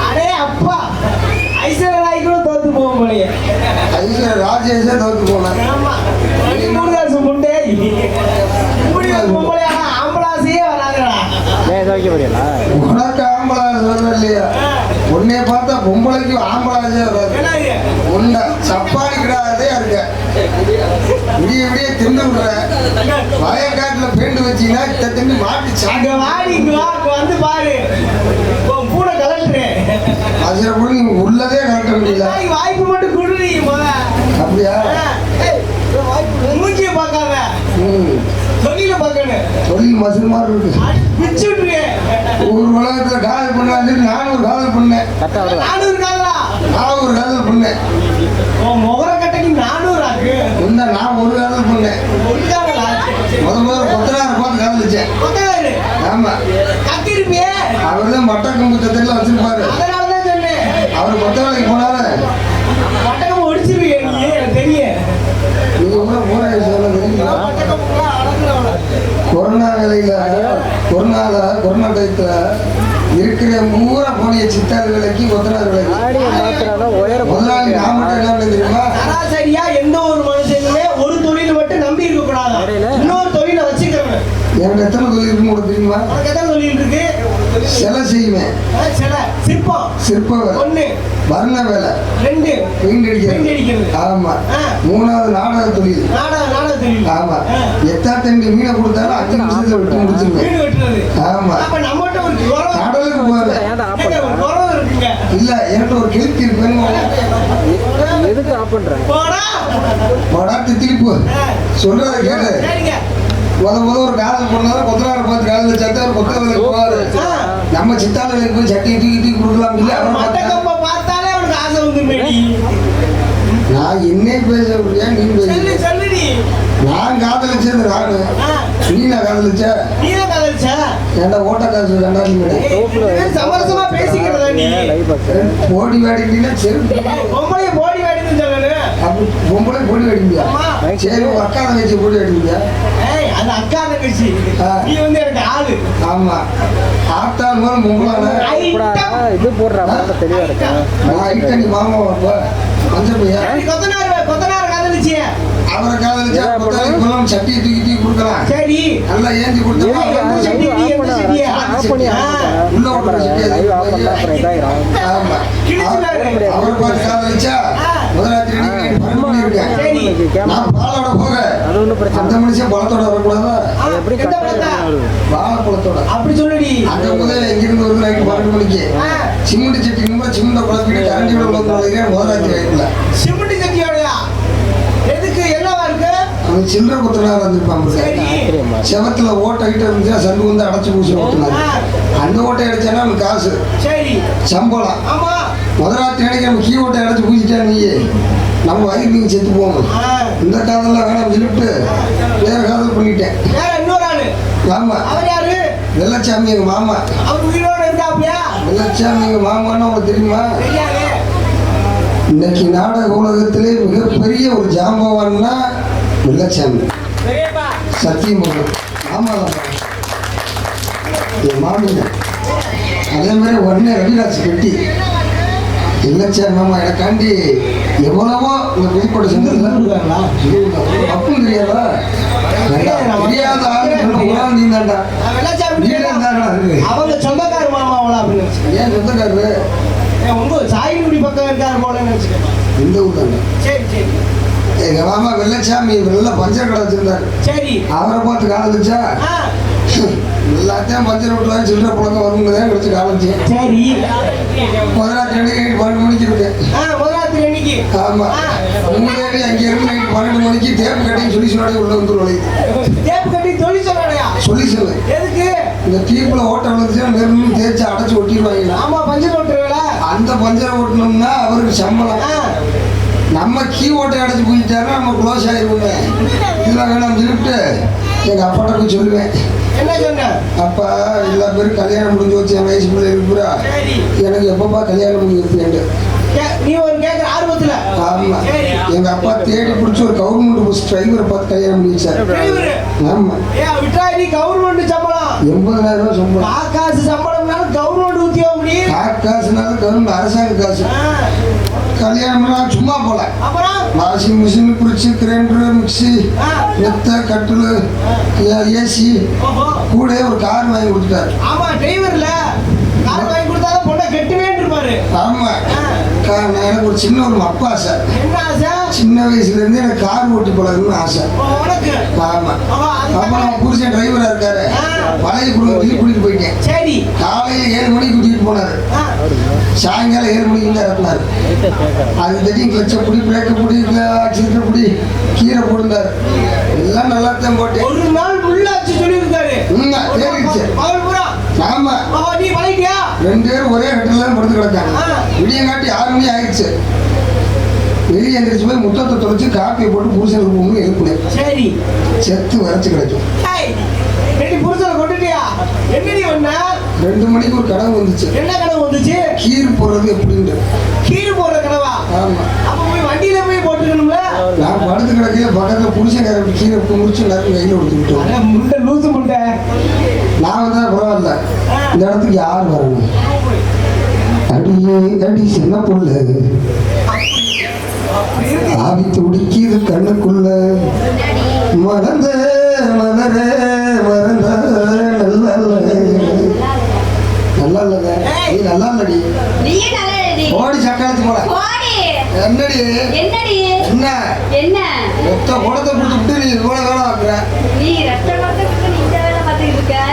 அடே அப்பா ஐஸ்வர்யா ராய் கூட தோத்து போக போலயே. ஐஸ்வர்யா ராஜேஷே தோத்து போனேன். முருகாசு முண்டே பொம்பளை ஆம்பளாசையே வராங்கடா. உனக்கு ஆம்பளாசு வரல இல்லையா? உன்னைய பார்த்தா பொம்பளைக்கு ஆம்பளாசே வராது. உன்னை சப்பாடி கிடாதே இருக்க. விடிய விடிய திண்டு விடுற. வயக்காட்டுல பெண்டு வச்சீங்கன்னா இத்த திண்டு மாட்டி சாங்க வாடி வந்து பாரு பூனை கலட்டுறேன். அதுல கூட நீங்க உள்ளதே கலட்ட முடியல. வாய்ப்பு மட்டும் குடுறீ அப்படியா? மூஞ்சிய பார்க்காம தொழில பார்க்கணும். தொழில் மசல் மாதிரி இருக்கு. பிச்சு விட்டுருக்கேன். ஒரு உலகத்துல காதல் பண்ணாரு. நானும் ஒரு காதல் பண்ணேன். 400 காதலா? நான் ஒரு காதல் பண்ணேன். முகர கட்டைக்கு 400 ஆக்கு. நான் ஒரு காதல் பண்ணேன். முதல்ல கொத்தனார் பார்த்து காதலிச்சேன். கொத்தனாரு? ஆமா. கத்திருப்பியே. அவர் தான் மட்டக்கம்பு தட்டில வச்சிருப்பாரு. அதனாலதான் சொன்னேன். அவர் கொத்த வேலைக்கு போனாரு. மட்டக்கம்பு ஒடிச்சிருவீங்க நீ, எனக்கு தெரியும். நீங்க கூட போற தெரியுமா? கொரோனா வேலையில கொரோனா டயத்துல இருக்கிற ஊரா போனிய சித்தாள் விலைக்கு கொத்தனார் விலைக்கு முதலாளி நான் மட்டும் என்ன பண்ண தெரியுமா? சராசரியா எந்த ஒரு மனுஷனுமே ஒரு தொழில் மட்டும் நம்பி இருக்க கூடாது. இன்னொரு தொழிலை வச்சுக்கிறேன். எனக்கு எத்தனை தொழில் இருக்குன்னு கூட தெரியுமா? உனக்கு எத்தனை தொழில் இருக்கு? சிலை செய்வேன். சிற்ப வேலை, வர்ண வேலை, பெயிண்ட் அடிக்கிறது. ஆமா. 3வது நாடக தொழில். ஆமா. எத்தாத்தண்டி மீனை கொடுத்தாலும் 5 நிமிஷத்துல விட்டு முடிச்சிருவேன். ஆமா. கடலுக்கு போவேன். இல்ல என்கிட்ட ஒரு கெழுத்தி இருப்பேன்னு எதுக்கு ஆஃப் பண்றேன்? போடா திருப்பி சொல்றத கேளு. முத ஒரு காதல் பண்ணாதான் கொத்தனாரை பார்த்து காதல் வச்சாத்தா ஒரு கொத்த வேலைக்கு போவாரு. நம்ம சித்தாள் வேலைக்கு போய் சட்டி தூக்கி கொடுக்கலாம் இல்லை. பார்த்தாலே அவனுக்கு ஆசை வந்து நான் என்ன பேச முடியாது. நீ பேச. நான் காதலிச்சது நானு. நீ நான் காதலிச்ச ஏன்டா ஓட்ட காசு சமரசமா பேசிக்கிறதா நீ? போடி வாடிட்டீங்கன்னா சரி. பொம்பளை போடி வாடின்னு சொல்லணும். அப்படி பொம்பளை போடி வாடிப்பியா? சரி உங்க அக்கா தங்கச்சி போடி வாடிப்பியா? அது அக்கா தங்கச்சி. நீ வந்து எனக்கு ஆளு. ஆமா. ஆட்டால் மாதிரி பொம்பளை இது போடுற தெளிவா இருக்கு. நீ மாமா கொத்தனார் காதலிச்சு அவரை காதலிச்சா சட்டியை தூக்கி கொடுக்கலாம். சரி நல்லா ஏந்தி கொடுத்தா அவரை பார்த்து காதலிச்சா முதலாத்திரி நான் பாலோட போக அந்த மனுஷன் பழத்தோட வரக்கூடாதா? வாழைப்பழத்தோட அப்படி சொல்லி அந்த முதல்ல எங்கிருந்து வருது நைட்டு 12 மணிக்கு சிமெண்ட் சட்டி சிமெண்ட குழப்பிட்டு கரண்டியோட முதலாத்திரி ஆயிடல. சிமெண்ட் சட்டியோடயா? எதுக்கு என்னவா இருக்கு? அவன் சில்லற குத்தனார் வந்துருப்பாங்க. செவத்துல ஓட்டை கிட்ட இருந்துச்சா சண்டு வந்து அடைச்சு பூசி ஓட்டுனாரு. அந்த ஓட்டை அடைச்சானா அவனுக்கு காசு சம்பளம். முதலாத்திரி அன்னைக்கு நம்ம கீ ஓட்டை அடைச்சு பூசிட்டா நீ நம்ம வயிறு நீங்க செத்து போகணும். இந்த காதெல்லாம் வேணாம் சொல்லிட்டு வேற காதல் பண்ணிட்டேன். ஆமா. வெள்ளச்சாமி எங்க மாமா. வெள்ளச்சாமி எங்க மாமான்னு உங்களுக்கு தெரியுமா? இன்னைக்கு நாடக உலகத்திலே மிகப்பெரிய ஒரு ஜாம்பவான்னா வெள்ளச்சாமி. சத்தியமங்கலம் மாமா என் மாமிங்க. அதே மாதிரி உடனே ரவிராஜ் பெட்டி வெள்ளச்சாமி மாமா எனக்காண்டி எவ்வளவோ இந்த புதுக்கோட்டை செஞ்சதுல அப்பும் தெரியாதா? தெரியாத ஆள் நீ தாண்டா. அவங்க சொந்தக்கார மாமா ஏன் சொந்தக்காரரு? சாயங்குடி பக்கம் இருக்காரு போல நினைச்சுக்கேன். இந்த ஊர் தாங்க. சரி சரி. எங்க மாமா வெள்ளச்சாமி நல்ல பஞ்சர் கடை வச்சிருந்தாரு. சரி. அவரை பார்த்து காதலிச்சா எல்லாத்தையும் பஞ்சர் விட்டு வாங்கி சில்லற புழக்கம் வருங்கிறதே கிடைச்சு காதலிச்சேன். சரி. முதலாத்திரி அன்னைக்கு 12 மணிக்கு இருக்கேன். முதலாத்திரி அன்னைக்கு? ஆமா. உண்மையாவே அங்கே இருந்து நைட்டு 12 மணிக்கு தேப்பு கட்டின்னு சொல்லி சொன்னாலே உள்ள வந்து நுழையுது. தேப்பு கட்டி சொல்லி சொன்னாலையா? சொல்லி சொல்லு. எதுக்கு? இந்த டீப்ல ஓட்ட விழுந்துச்சுன்னா நெருங்கி தேய்ச்சி அடைச்சு ஒட்டிடுவாங்க. ஆமா பஞ்சர் ஓட்டுறவங்கள அந்த பஞ்சரை ஓட்டணும்னா அவருக்கு சம்பளம். நம்ம கீ ஓட்டை அடைச்சு போயிட்டாருன்னா நம்ம க்ளோஸ் ஆகிடுவோங்க. இதெல்லாம் வேணாம் சொல்லிட்டு எங்கள் அப்பாட்ட போய் சொல்லுவேன். என்ன சொன்ன? அப்பா எல்லா பேரும் கல்யாணம் முடிஞ்சு வச்சு என் வயசு பிள்ளை இருக்குறா, எனக்கு எப்பப்பா கல்யாணம் முடிஞ்சு வைப்பேன். நீ ஒரு கேட்குற ஆர்வத்துல. ஆமா. சரி. எங்க அப்பா தேடி பிடிச்சி ஒரு கவர்மெண்ட் பஸ் டிரைவரை பார்த்து கல்யாணம் பண்ணி வச்சாரு. டிரைவரு. ஆமா. விட்டா நீ கவர்மெண்ட் சம்பளம் 80,000 ரூபாய் சம்பளம். காசு சம்பளம்னாலும் கவர்மெண்ட் உத்தியோகம் நீ. காசுனாலும் கவர்மெண்ட் அரசாங்க காசு. கல்யாணம் பண்ணா சும்மா போல. அப்புறம் washing machine, fridge, grinder, mixie, மெத்த, கட்டில், ஏசி, கூட ஒரு கார் வாங்கி கொடுத்துட்டாரு. ஆமா டிரைவர்ல கார் வாங்கி கொடுத்தாலும் பொண்ணை கெட்டுவே இருப்பாரு. ஆமா. எனக்கு ஒரு சின்ன ஒரு அப்பா ஆசை. என்ன ஆசை? சின்ன வயசுல இருந்து எனக்கு கார் ஓட்டி போலன்னு ஆசை. உனக்கு? ஆமா. அப்ப நம்ம புருஷன் டிரைவரா இருக்காரு. பழைய குடும்பத்துக்கு கூட்டிட்டு போயிட்டேன். சரி. காலையில 7 மணிக்கு கூட்டிட்டு போனாரு. சாயங்காலம் 7 மணிக்கு தான் இறக்குனாரு. அது தெரியும். கிளச்ச புடி, பிரேக்க புடி, ஆக்சிடென்ட் புடி, கீரை போடுந்தாரு. எல்லாம் நல்லா தான் போட்டேன். ஒரு நாள் உள்ளாச்சு சொல்லியிருக்காரு. தேடிச்சு. அவள் பூரா. ஆமா. நீ பழகிட்டியா? 2 பேரும் ஒரே கட்டில தான் படுத்து கிடக்காங்க. விடியங்காட்டி 6 மணி ஆயிடுச்சு. வெளியே எந்திரிச்சு போய் முத்தத்தை தொலைச்சு காப்பியை போட்டு புருஷனுக்கு போகணும் எழுப்புனேன். சரி. செத்து வரைச்சு கிடைக்கும். புருஷனை கொண்டுட்டியா? என்னடி ஒண்ண? 2 மணிக்கு ஒரு கனவு வந்துச்சு. என்ன கனவு வந்துச்சு? கீர் போடுறது எப்படின்னு. கீர் போடுற கனவா? ஆமா. அப்ப போய் வண்டியில போய் போட்டுக்கணும்ல. நான் படுத்து கிடக்கையில பக்கத்துல புருஷன் கீரை முடிச்சு எல்லாரும் கையில கொடுத்துக்கிட்டோம். முண்டை லூசு முண்டை. நான் வந்தா பரவாயில்ல. இந்த இடத்துக்கு யார் வரணும்? அடியே அடி சின்ன புள்ள ஆவி துடிக்குது கண்ணுக்குள்ள. மறந்த மலர மறந்த நல்லா நல்லா இல்லங்க. நீ நல்லா இல்லடி. ஓடி சக்காலத்து போல. என்னடி என்ன என்ன மொத்த குடத்தை கொடுத்து நீ இவ்வளவு வேலை பார்க்குற.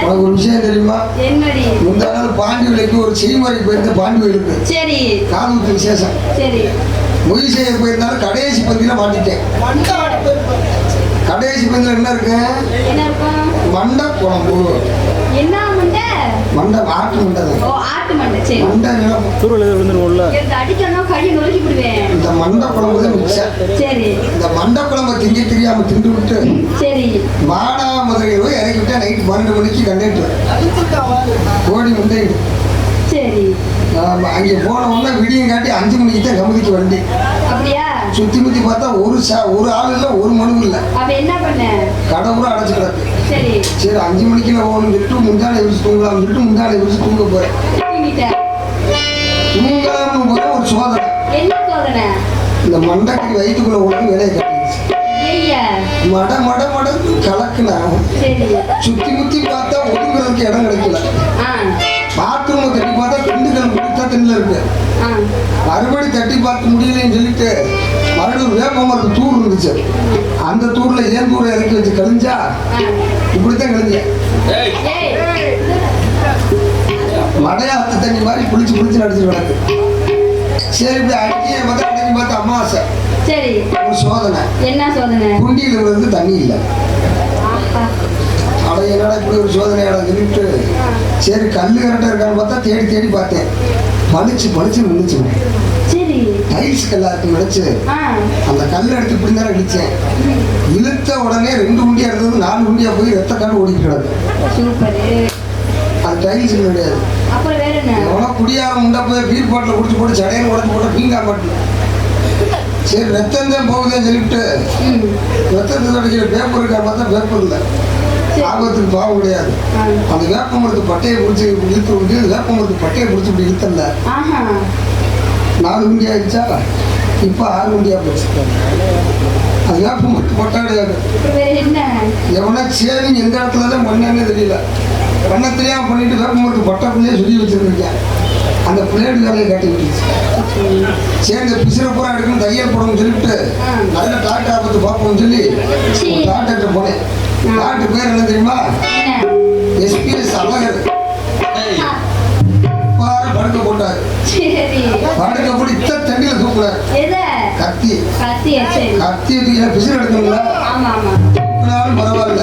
உனக்கு ஒரு விஷயம் தெரியுமா? என்னடி? முந்தா நாள் பாண்டி விலைக்கு ஒரு செய்முறை போயிருந்த பாண்டி வயலுக்கு. சரி. காதுகுத்து விசேஷம். சரி. மொய் செய்ய போயிருந்தாலும் கடைசி பந்தியில மாட்டிட்டேன். கடைசி பந்தியில என்ன இருக்கு? என்ன இருக்கும்? மண்டை குழம்பு. என்ன மண்டை? மண்டை ஆட்டு மண்டை தான். ஓ ஆட்டு மண்டை. சரி. மண்டை தூரல் விழுந்துருவோம்ல. இந்த அடிக்கணும் கையை நொறுக்கி விடுவேன். இந்த மண்டை குழம்பு தான் மிச்சம். சரி. இந்த மண்டை குழம்பை திங்க தெரியாம திண்டு விட்டு சரி மானாமதுரையில் போய் இறக்கி விட்டா நைட் 12 மணிக்கு கண்டக்டர் கோடி முண்டை. சரி. அங்கே போன உடனே விடியும் காட்டி 5 மணிக்கு தான் கமுதிக்கு வண்டி. அப்படியா? சுத்தி முத்தி பார்த்தா ஒரு ஆள் இல்லை, ஒரு மனு இல்லை. அப்ப என்ன பண்ண? கடை கூட அடைச்சு கிடக்கு. சரி. சரி 5 மணிக்கு நான் போகணும்னு சொல்லிட்டு முந்தானை விரிச்சு தூங்கலாம்னு சொல்லிட்டு முந்தானை விரிச்சு தூங்க போறேன். தூங்கலாம்னு போற ஒரு சோதனை. என்ன சோதனை? இந்த மண்டைக்கு வயிற்றுக்குள்ள ஒன்று வேலையை கட்டிடுச்சு. மட மட மட கலக்குனா சுத்தி முத்தி பார்த்தா ஒதுங்குறதுக்கு இடம் கிடைக்கல. பாத்ரூம் தட்டி பார்த்தா திண்டுக்கல் முடித்தா திண்டுல இருக்கு. மறுபடி தட்டி பார்க்க முடியலன்னு சொல்லிட்டு மறுபடியும் வேப்ப மரத்து தூர் இருந்துச்சு. அந்த தூர்ல ஏன் தூரை இறக்கி வச்சு கழிஞ்சா இப்படித்தான் கழிஞ்ச. மடையாத்து தண்ணி மாதிரி குளிச்சு குளிச்சு நடிச்சு கிடக்கு. சரி இப்படி அடிக்கிய பார்த்தா அன்னைக்கு பார்த்தா அமாவாசை. சரி. ஒரு சோதனை. என்ன சோதனை? குண்டியில இருந்து தண்ணி இல்லை. அட என்னடா இப்படி ஒரு சோதனையாட சொல்லிட்டு சரி கல்லு கரெக்டாக இருக்கான்னு பார்த்தா தேடி தேடி பார்த்தேன். பளிச்சு நின்றுச்சு. டைல்ஸ் கல்லா இருக்கு நினைச்சு அந்த கல் எடுத்து இப்படி தான் அடிச்சேன். இழுத்த உடனே 2 குண்டியா இருந்தது 4 குண்டியா போய் ரத்த காடு ஓடிட்டு கிடக்கு. அது டைல்ஸ் கிடையாது. எவ்வளோ குடியாரம் உண்டா போய் பீர் பாட்டில் குடிச்சு போட்டு சடையன்னு உடச்சு போட்ட பீங்கா பாட்டில். சரி ரத்தம் தான் போகுதுன்னு சொல்லிட்டு ரத்தத்தை அடிக்கிற பேப்பர் இருக்கா பார்த்தா பேப்பர் இல்லை. ஆபத்துக்கு பாவம் கிடையாது. அந்த வேப்பமரத்து பட்டையை பிடிச்சி இழுத்து விட்டு வேப்பமரத்து பட்டையை பிடிச்சி இப்படி இழுத்தல 4 குண்டி ஆயிடுச்சா. இப்போ 6 குண்டியா போச்சு. அது வேப்பமரத்து பட்டை கிடையாது. எவனா சேவிங் எந்த இடத்துல தான் பண்ணேன்னு தெரியல. பண்ண தெரியாம பண்ணிட்டு வேப்பமரத்து பட்டைக்குள்ளேயே சொல்லி வச்சிருக்கேன். அந்த பிளேடு வேலையை கட்டி விட்டுச்சு. சரி இந்த பிசிற பூரா எடுக்கணும் தையல் போடணும்னு சொல்லிட்டு நல்ல டாக்டர் ஆபத்து பார்ப்போம்னு சொல்லி டாக்டர்கிட்ட போனேன். டாக்டர் பேர் என்ன தெரியுமா? எஸ்பிஎஸ் அழகர். படுக்க போட்டாரு. படுக்க போட்டு இத்த தண்ணியில தூக்குறாரு. கத்தி பிசிற எடுக்கணும்ல தூக்குனாலும் பரவாயில்ல.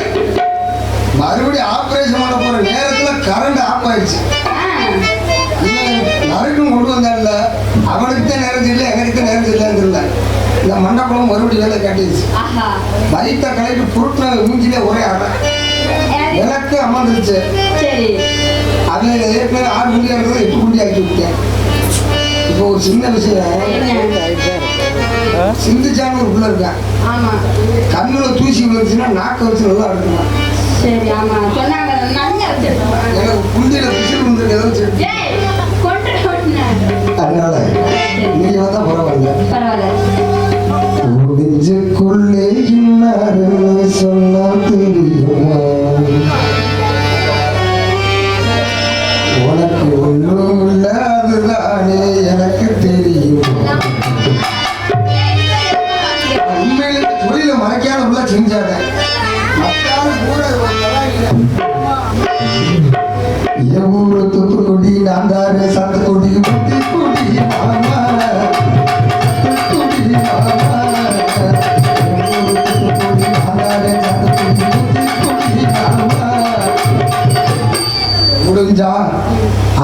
மறுபடியும் ஆபரேஷன் பண்ண போற நேரத்துல கரண்ட் ஆஃப் ஆயிடுச்சு. நறுக்கும் கொண்டு வந்தால அவனுக்கு தான் நேரம் தெரியல, எங்களுக்கு தான் நேரம் தெரியலன்னு தெரியல. இந்த மண்டபம் மறுபடியும் வேலை காட்டிடுச்சு. வயிற்ற கலைட்டு பொருட்களை மூஞ்சிலே ஒரே அடை எனக்கு அமர்ந்துருச்சு. அது ஏற்கனவே 6 குண்டியா இருந்தது 8 குண்டி ஆக்கி விட்டேன். இப்போ ஒரு சின்ன விஷயம், என்ன? சிந்துச்சான்னு ஒரு பிள்ளை இருக்கான், ஆமா கண்ணுல தூசி விழுந்துச்சுன்னா நாக்க வச்சு நல்லா எடுக்கலாம். சரி ஆமா சொன்னாங்க நல்லா வச்சிருக்கோம். எனக்கு குண்டியில பிசில் விழுந்துருக்கு, ஏதோ வச்சு ஏய் கொண்டு கொண்டுனேன். அதனால நீங்க வந்தா பரவாயில்ல. பரவாயில்ல. நெஞ்சுக்குள்ளே இன்னாருன்னு சொன்னா தெரியுமா, உனக்கு ஒன்றும் இல்லாதுதானே எனக்கு தெரியும். உண்மையிலே தொழில மறைக்காத உள்ள செஞ்சாங்க. மத்தாலும் கூட என் ஊரு தூத்துக்குடி, நான் தானே சாத்துக்குடி, தூத்துக்குடி மாமா, தூத்துக்குடி மாமா. என் ஊரு தூத்துக்குடி, நான் தானே சாத்துக்குடி, தூத்துக்குடி மாமா. முடிஞ்சா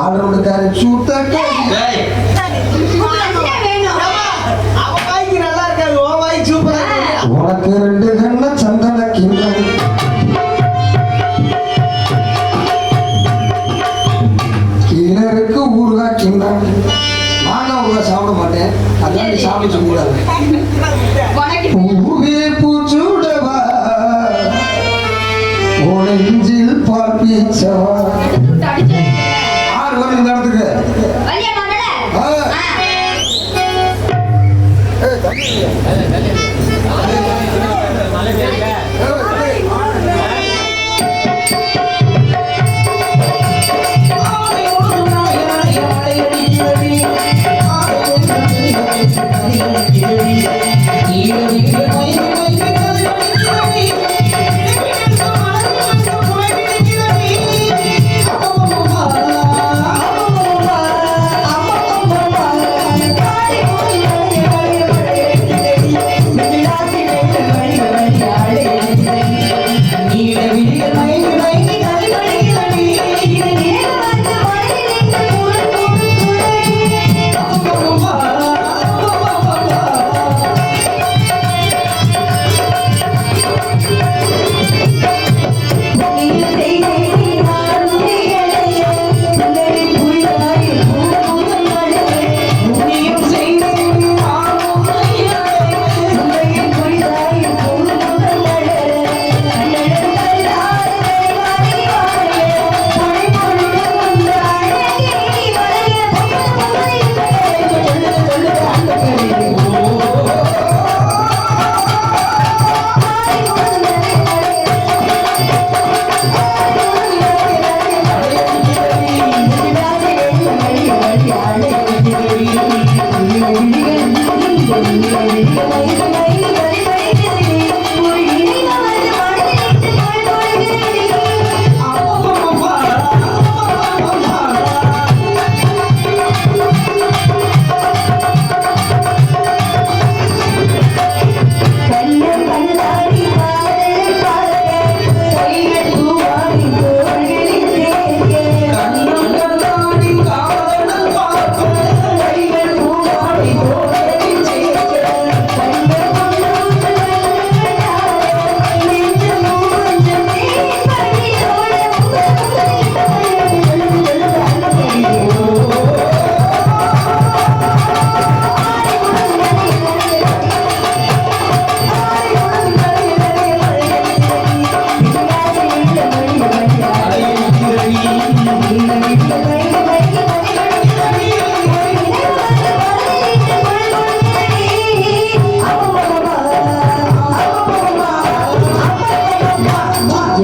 ஆர்டர் கொடுத்தாரு சூத்த அவன் வாய்க்கு நல்லா இருக்காது, உன் வாய்க்கு சூப்பரா இருக்கு. உனக்கு 2 கண்ண சந்தன கிண்ணம், கிணறுக்கு ஊறுகா கிண்ணம். மாங்காய் ஊறுகா சாப்பிட மாட்டேன், அதான் சாப்பிட சொல்லிடாது. பூவே பூச்சூடவா, நெஞ்சில் பால் பீச்சவா. 6 வரும் இந்த இடத்துக்கு. ஆ.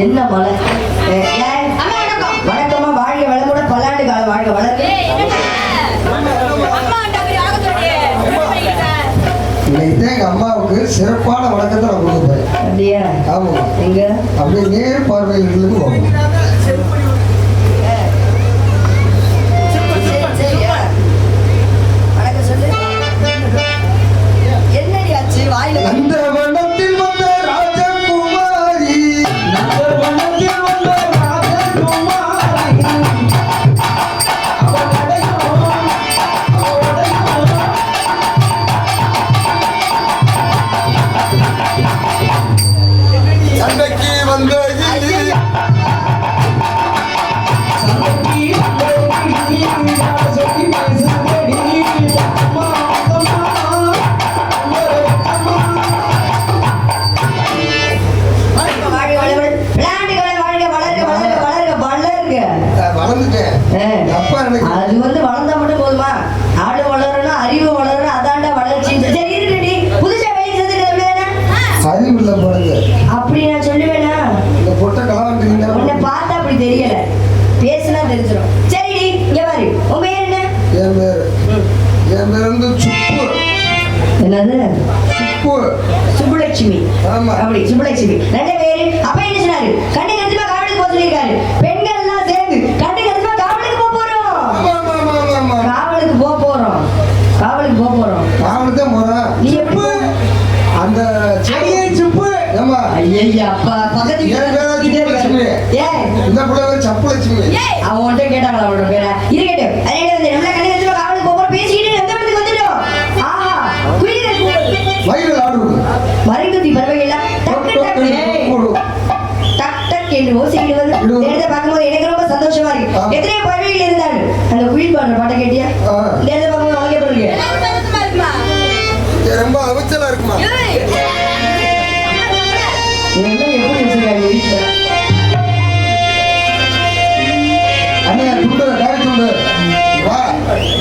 என்ன மலை வணக்கமா, வாழ்க வளமுட, பல்லாண்டு காலம் வாழ்க வளர்க. இன்னைக்கு எங்க அம்மாவுக்கு சிறப்பான வணக்கத்தை நான் கொடுக்க போறேன். அப்படியா? ஆமா, எங்க அப்படியே நேர் பார்வையிலிருந்து போகணும். என்னடி ஆச்சு வாயில? அந்த வனத்தில் வந்த ராஜகுமாரி, அந்த வனத்தில் வந்த ராஜகுமாரி, சண்டைக்கு வந்த சண்டைக்கு வந்த அப்படி சுப்புலட்சுமி 2 பேரு. அப்ப என்ன சொன்னாரு? கண்டு கண்டிப்பா காவலுக்கு போக சொல்லியிருக்காரு. பெண்கள் எல்லாம் சேர்ந்து கண்டு கண்டிப்பா காவலுக்கு போக போறோம். காவலுக்கு போக போறோம். காவலுக்கு போக போறோம். காவலுக்கு தான் போறேன். நீ எப்படி போற? அந்த ஐயே சுப்பு ஏமா ஐயா அப்பா பக்கத்து என் பேரா சுப்புலட்சுமி. ஏய் இந்த பிள்ளை பேர் சப்புலட்சுமி. அவன் உன்கிட்ட கேட்டாங்களா அவனோட பேரை? இருக்கட்டும். அதே வந்து நம்மள கண்டு கண்டிப்பா காவலுக்கு போக போறோம் பேசிக்கிட்டு எந்த இடத்துக்கு வந்துட்டோம்? ஆஹா குயில்கள் வயிறு ஆடுது. மறைக்குத்தி பறவைகளா டக்கு டக்கு டக் டக் என்று ஓசைகள் வந்து நேரத்தை பார்க்கும்போது எனக்கு ரொம்ப சந்தோஷமா இருக்கு. எத்தனையோ பறவைகள் இருந்தாலும் அந்த குயில் பாடுற பாட்டை கேட்டியா? நேரத்தை பார்க்கும்போது அவங்க எப்படி இருக்கு? ரொம்ப அவச்சலா இருக்குமா? இதெல்லாம் எப்படி வச்சிருக்காங்க வீட்டுல? அண்ணா துண்டு காய் துண்டு வா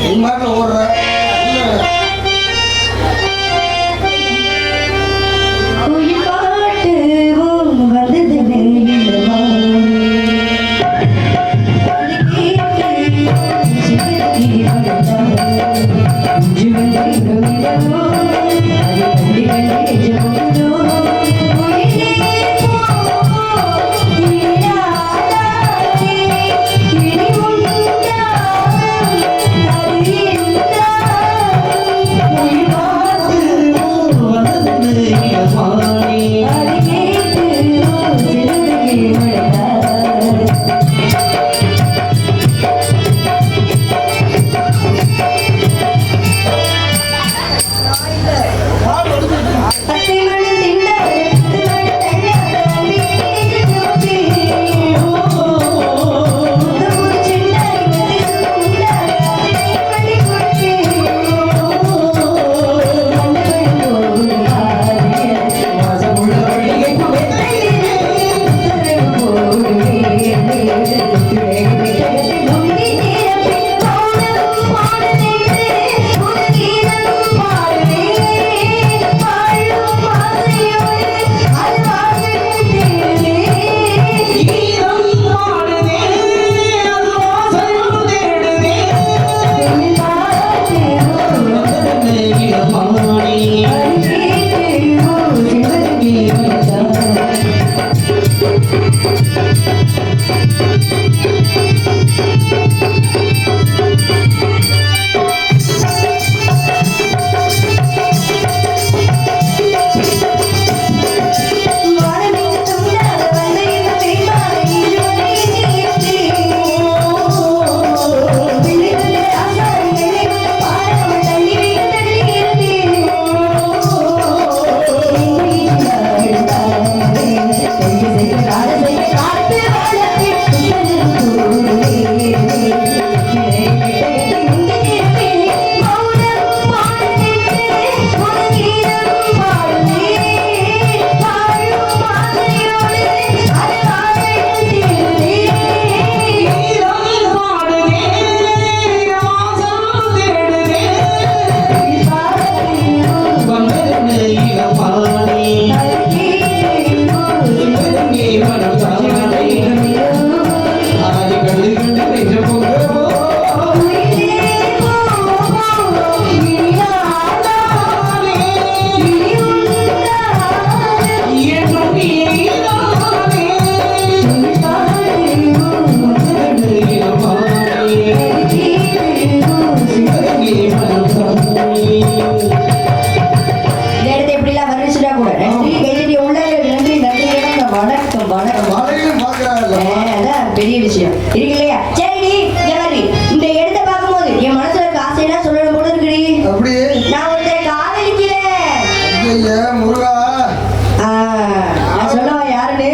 நீ மாட்டில் ஓடுற குயில் பாட்டு வந்தது நெஞ்சிலமா. அது கேட்டு சிறுகி வந்தார். ஜீவனை ரவிடமோ அது கண்டிகண்டே ஜெபந்தோ. குயிலே போ இனியாதாரே இனி உண்டா அது என்ன? குயில் பாட்டு வந்தது நெஞ்சிலமானே. அது கேட்டு சிறுகி வந்தார். அத்தை மணி திண்டாடு திண்டாடு தள்ளாடு வீடு சுத்தி தம்பு சிண்டாடு கட்டி சுண்டாடு அத்தை மணி குட்டி மண்டபம் போகாதே வாசம் உள்ள வழியை குவைத்தே பெரிய விஷயம் இருக்கு இல்லையா? சரி ஜெகதி இந்த இடத்தை பார்க்கும்போது என் மனசுல இருக்க ஆசையெல்லாம் சொல்லணும் போல இருக்குடி. அப்படியே நான் ஒருத்தரை காதலிக்கிறேன். ஐயா முருகா நான் சொல்லவா யாருன்னு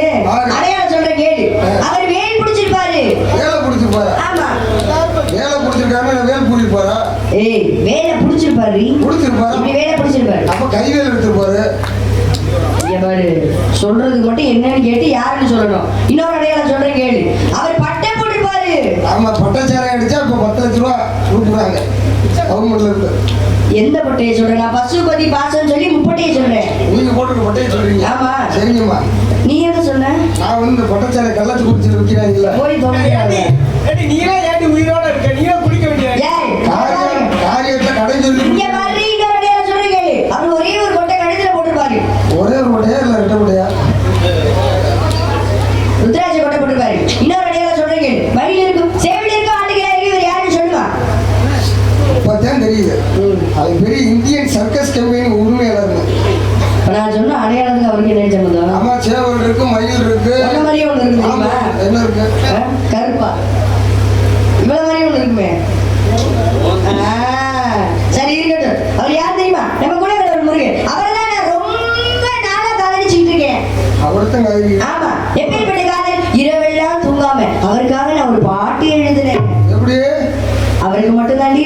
அடையாளம் சொல்ற கேடு. அவர் வேல் பிடிச்சிருப்பாரு. வேலை பிடிச்சிருப்பாரு. ஆமா வேலை பிடிச்சிருக்காம வேல் பிடிப்பாரா? ஏய் வேலை பிடிச்சிருப்பாரு. பிடிச்சிருப்பாரு. இப்படி வேலை பிடிச்சிருப்பாரு. அப்ப கைவேல் எடுத்துருப்பாரு. பாரு சொல்றதுக்கு மட்டும் என்னன்னு கேட்டு யாருன்னு சொல்லணும். இன்னொரு அடையாளம் சொல்றேன் கேளு. அவர் பட்டை போட்டுருப்பாரு. ஆமா பட்டச்சாரை அடிச்சா இப்ப 10 லட்ச ரூபா கொடுக்குறாங்க கவர்மெண்ட்ல இருந்து. எந்த பட்டையை சொல்றேன்? நான் பசுபதி பாசம் சொல்லி முப்பட்டையை சொல்றேன். நீங்க போட்டுக்க பட்டையை சொல்றீங்க. ஆமா சரிங்கம்மா. நீ என்ன சொன்ன? நான் வந்து இந்த பட்டச்சாரை கள்ளச்சு குடிச்சிட்டு விற்கிறாங்கல்ல. போய் தொலைங்க. நீங்க ஏன் உயிரோட இருக்க? நீங்க குடிக்க வேண்டியது. ஏய் காரியத்தை கடை சொல்லி இங்க பாரு இன்னொரு அடையாளம் சொல்றேன் கேளு. அவர் ஒரே ஒரு கொட்டை கழுத்துல போட்டுருப்பாரு. ஒரே ஒரு முட்டையா இல்ல 2 முட்டையா?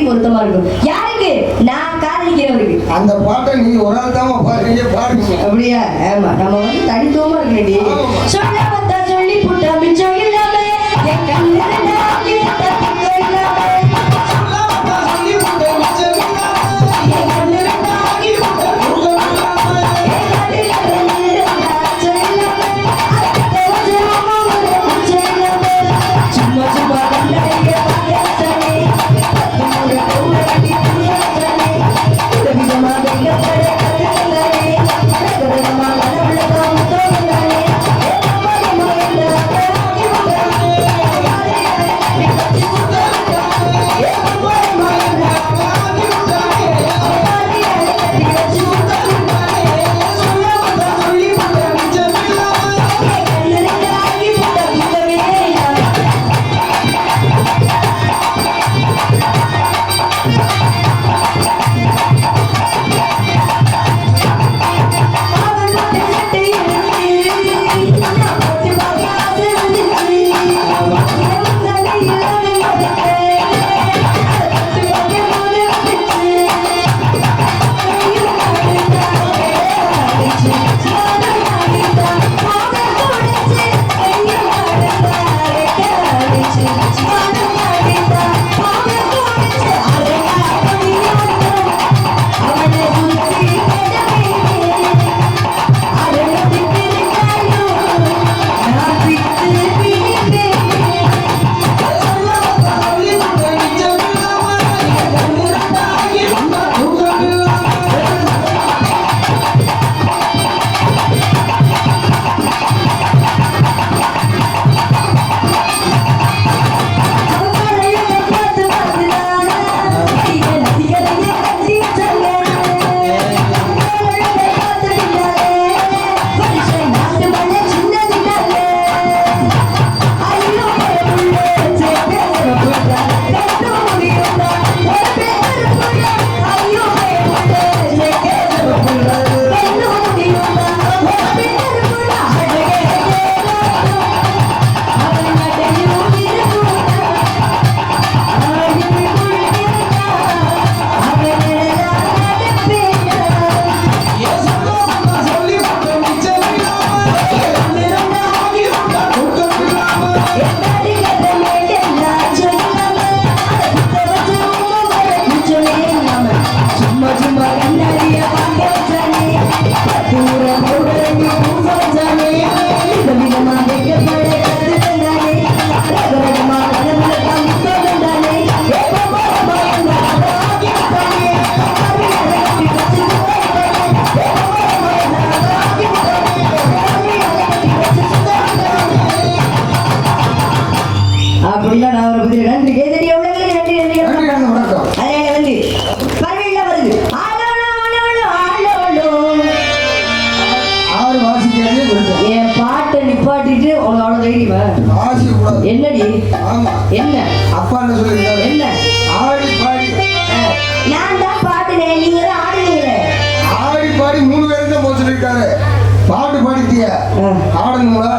பொருத்தமா இருக்கும். யாருக்கு? நான் காதலிக்கிறவருக்கு. அந்த பாட்டை நீ ஒரு ஆள் தான் பாடுறீங்க, பாடுங்க. அப்படியா? ஆமா, நம்ம வந்து தனித்துவமா இருக்கேன்டி. சொல்ல வந்தா சொல்லி புட்டா மிச்சம் இல்லாம என் கண்ணு நாக்கி புட்டா திக்கம் இல்லாம சொல்ல வந்தா சொல்லி புட்டா மிச்சம் இல்லாம என் கண்ணு நாக்கி புட்டா திக்கம் இல்லாம என் கண்ணில நாச்சம் இல்லாம அத்தை வச்சமா ஒரு புச்சம் இல்லாம சும்மா சும்மா கண்ணாடிய பாயசனே பத்துமுறை கௌரடி புயசனே விதவிதமா வெங்கப்பட கத்துக்கலானே ரகரகமா கனவுலதா முத்தோகலானே அப்படின்னா நான் ஒரு புதிய நன்றி கேதடி எவ்வளவு நன்றி நன்றி வணக்கம். அதே வந்து பரவாயில்ல வருது ஆலோலோ ஆலோலோ ஆலோலோ ஆறு வாசிக்கிறதே கொடுத்தேன். என் பாட்டை நிப்பாட்டிட்டு உனக்கு அவ்வளவு தைரியமா? வாசிக்க கூடாது. என்னடி? ஆமா, என்ன அப்பா என்ன சொல்லியிருக்காரு? என்ன? ஆடி பாடி நான் தான் பாட்டுனேன், நீங்க தான் ஆடுனீங்களே. ஆடி பாடி 3 பேரும் தான் போக சொல்லியிருக்காரு. பாட்டு பாடிட்டிய ஆடணுங்களா?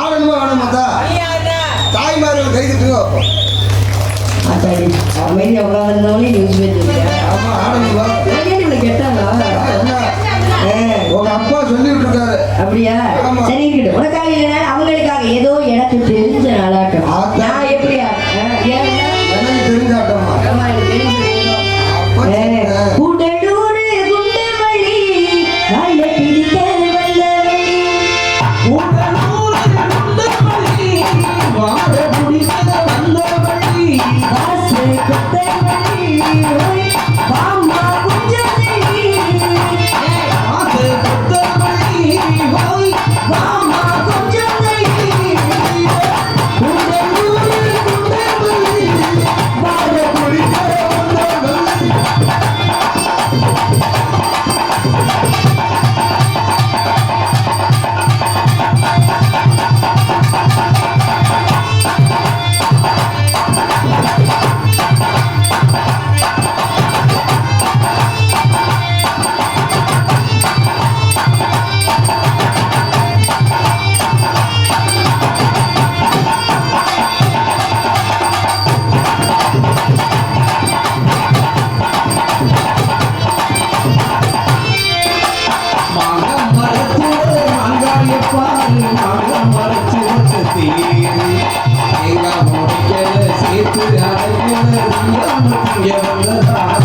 ஆடணுமா ஆடணுமாதா? தாய்மார்கள் கை தட்டுங்க. ஆத்தாடி அமைதியா உட்காந்துருந்தவனே நியூஸ் பேசுறீங்க. ஆமா, ஆடணுங்களா? இவ்வளவு கேட்டாங்களா? என்ன? உங்க அப்பா சொல்லிட்டு இருக்காரு. அப்படியா? ஆமா. சரி இருக்கட்டும். உனக்காக இல்லைனா அவங்களுக்காக ஏதோ எனக்கு தெரிஞ்ச நாளாட்டம். நான் எப்படியா? ஏன்னா எனக்கு தெரிஞ்சாட்டமா? ஆமா, எனக்கு தெரிஞ்ச அப்பா சொன்னேன். கூடலூர் குண்டமல்லி வாழ பிடிக்க வல்லவள்ளி கூடலூர் குண்டமல்லி வாழ பிடிக்க வல்லவள்ளி வாசு கொத்தமல்லி வாமா குஞ்சமல்லி வாசு கொத்தமல்லி வாமா குஞ்சமல்லி கூடலூர் இங்க வந்ததா